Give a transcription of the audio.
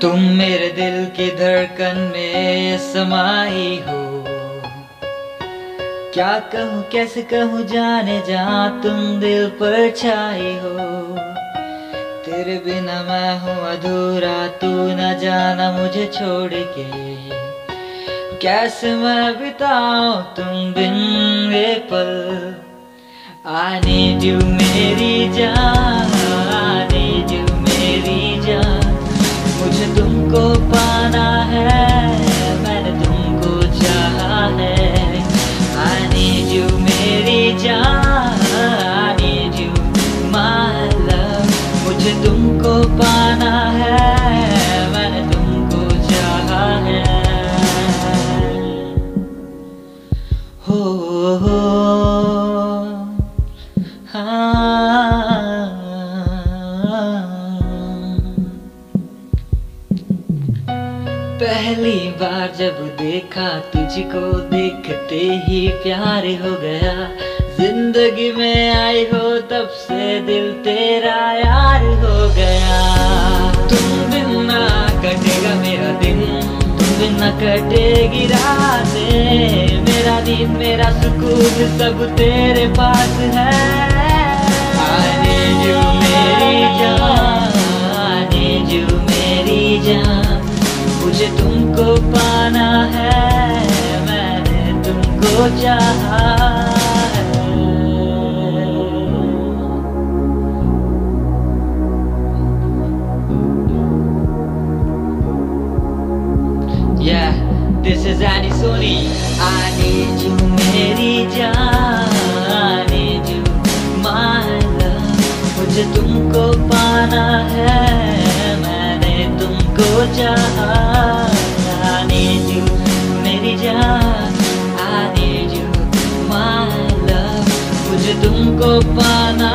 तुम मेरे दिल की धड़कन में समाई हो। क्या कहूँ कैसे कहूँ जाने जा, तुम दिल पर छाई हो। तेरे बिना मैं हूँ अधूरा, तू न जाना मुझे छोड़ के। कैसे मैं बिताऊं तुम बिन ये पल। I need you मेरी जान, I need you मेरी जान। मुझे तुमको पाना है, मैंने तुमको चाहा है। I need you मेरी जान, I need you my love। मुझे तुमको पाना है, मैंने तुमको चाहा है। हो पहली बार जब देखा तुझको, देखते ही प्यार हो गया। जिंदगी में आई हो तब से दिल तेरा यार हो गया। तुम बिन ना कटेगा मेरा दिन, तुम बिन ना कटेगी रातें। मेरा नींद मेरा सुकून सब तेरे पास है। I need you मेरी जान, I need you मेरी जान। मुझे तुमको पाना है, मैंने तुमको चाहा है। Yeah, this is Annie Soni। I need you मेरी जान, I need you my love। मुझे तुमको पाना है, मैंने तुमको चाहा। I need you मेरी जान, I need you my love। मुझे तुमको पाना